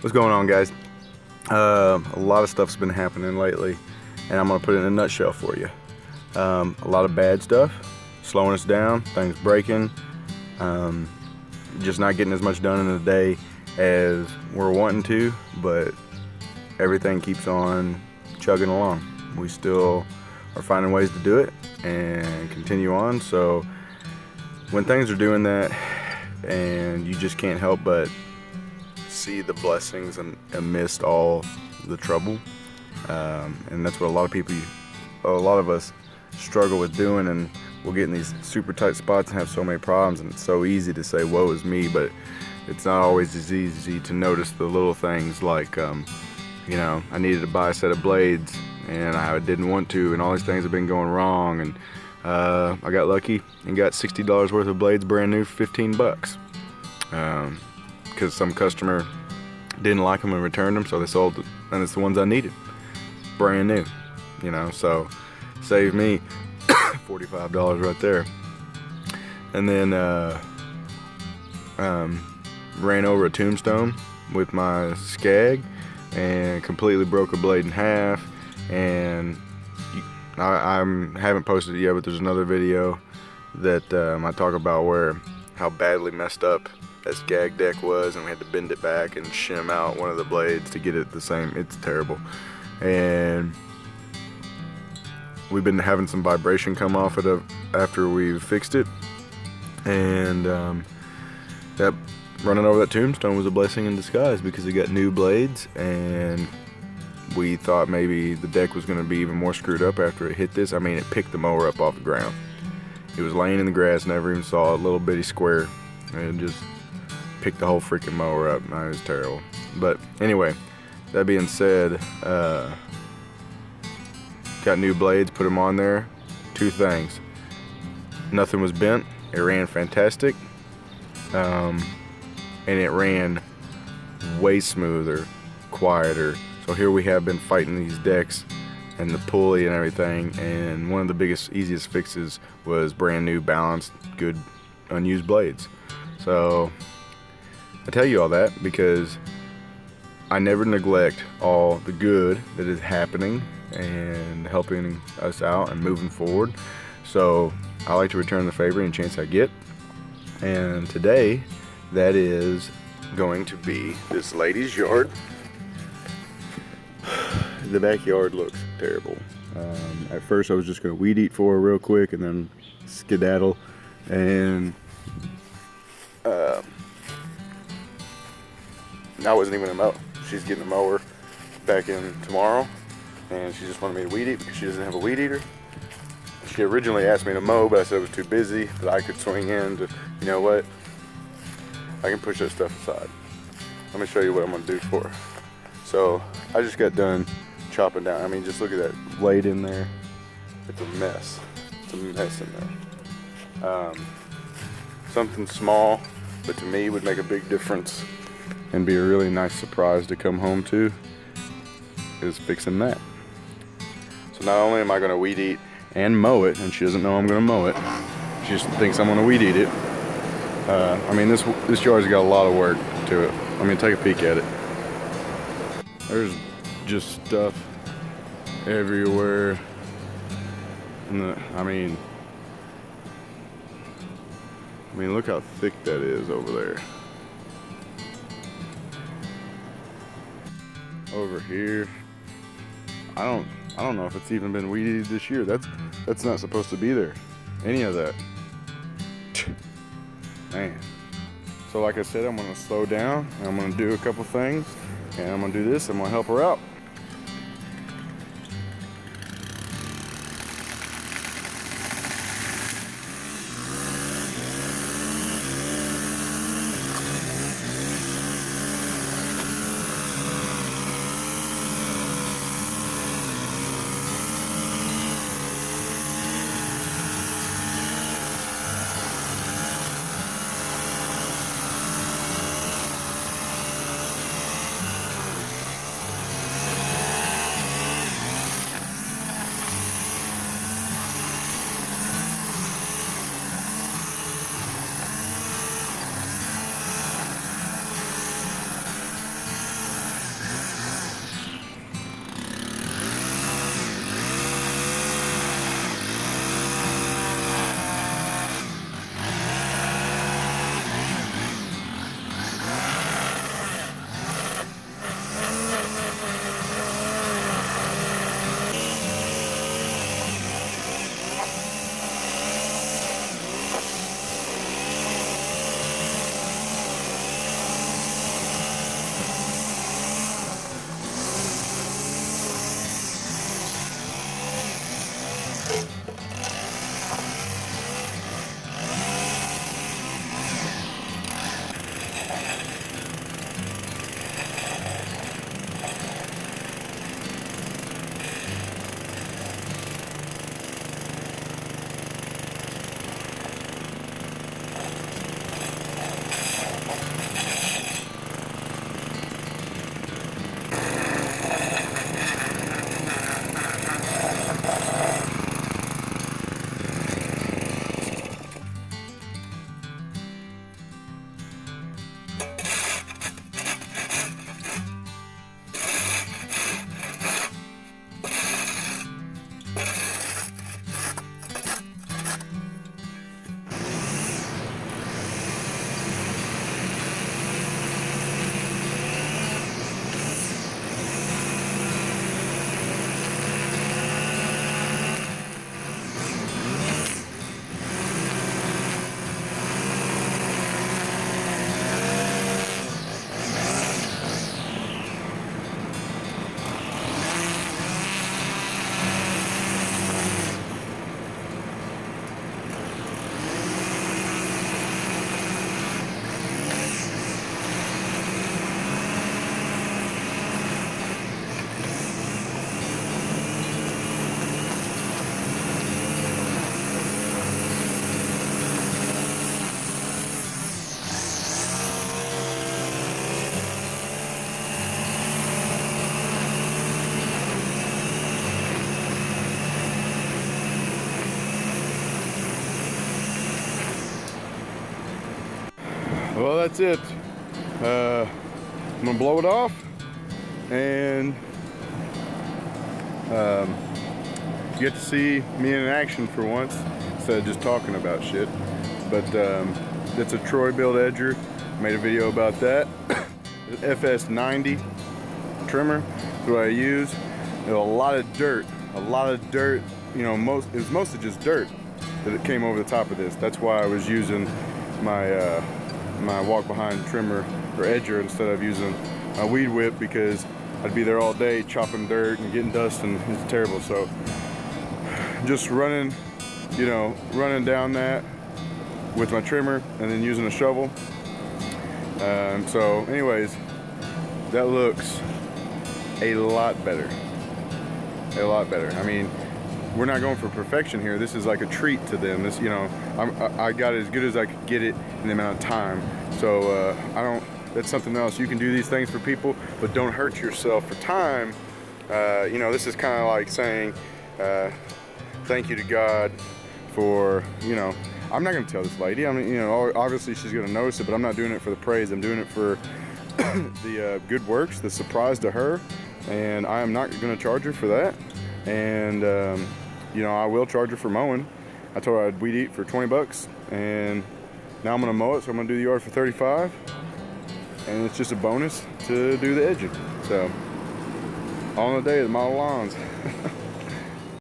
What's going on, guys? A lot of stuff's been happening lately, and I'm gonna put it in a nutshell for you. A lot of bad stuff, slowing us down, things breaking, just not getting as much done in a day as we're wanting to, but everything keeps on chugging along. We still are finding ways to do it and continue on. So when things are doing that and you just can't help but see the blessings and amidst all the trouble, and that's what a lot of us struggle with doing, and we'll get in these super tight spots and have so many problems, and it's so easy to say woe is me, but it's not always as easy to notice the little things like I needed to buy a set of blades and I didn't want to, and all these things have been going wrong, and I got lucky and got $60 worth of blades brand new for 15 bucks, because some customer didn't like them and returned them, so they sold them, and it's the ones I needed, brand new, so saved me $45 right there. And then ran over a tombstone with my Skag and completely broke a blade in half, and I haven't posted it yet, but there's another video that I talk about how badly messed up that Skag deck was, and we had to bend it back and shim out one of the blades to get it the same. It's terrible. And we've been having some vibration come off it after we've fixed it, and that running over that tombstone was a blessing in disguise, because it got new blades, and we thought maybe the deck was going to be even more screwed up after it hit this. I mean, it picked the mower up off the ground. It was laying in the grass, never even saw a little bitty square, and just picked the whole freaking mower up. It was terrible. But anyway, that being said, got new blades, put them on there. Two things: nothing was bent, it ran fantastic, and it ran way smoother, quieter. So here we have been fighting these decks and the pulley and everything, and one of the biggest, easiest fixes was brand new, balanced, good, unused blades. So I tell you all that because I never neglect all the good that is happening and helping us out and moving forward. So I like to return the favor any chance I get, and today that is going to be this lady's yard. The backyard looks terrible. At first I was just going to weed eat for her real quick and then skedaddle, and I wasn't even going to mow. She's getting a mower back in tomorrow, and she just wanted me to weed eat because she doesn't have a weed eater. She originally asked me to mow, but I said it was too busy, that I could swing in to, you know what, I can push that stuff aside. Let me show you what I'm going to do for her. So I just got done chopping down. I mean, just look at that blade in there. It's a mess. It's a mess in there. Something small, but to me would make a big difference and be a really nice surprise to come home to, is fixing that. So not only am I going to weed eat and mow it, and she doesn't know I'm going to mow it, she just thinks I'm going to weed eat it. I mean, this yard's got a lot of work to it. I mean, take a peek at it. There's just stuff everywhere. I mean, look how thick that is over there. Over here, I don't know if it's even been weeded this year. That's not supposed to be there. Any of that. Man. So like I said, I'm gonna slow down and I'm gonna do a couple things, and I'm gonna do this. I'm gonna help her out. Well, that's it. I'm gonna blow it off and you get to see me in action for once instead of just talking about shit. But it's a Troy build edger. Made a video about that. FS90 trimmer is what I use. There's a lot of dirt. You know, it was mostly just dirt that it came over the top of this. That's why I was using my my walk behind trimmer or edger instead of using a weed whip, because I'd be there all day chopping dirt and getting dust, and it's terrible. So just running, you know, running down that with my trimmer and then using a shovel. So anyways, that looks a lot better. A lot better. I mean, we're not going for perfection here. This is like a treat to them. This, you know, I got it as good as I could get it in the amount of time. So that's something else. You can do these things for people, but don't hurt yourself for time. You know, this is kind of like saying thank you to God for, you know, I'm not going to tell this lady. I mean, you know, obviously she's going to notice it, but I'm not doing it for the praise. I'm doing it for the good works, the surprise to her, and I am not going to charge her for that. And you know, I will charge her for mowing. I told her I'd weed eat for 20 bucks, and now I'm going to mow it, so I'm going to do the yard for 35, and it's just a bonus to do the edging. So all in a day, the model lawns.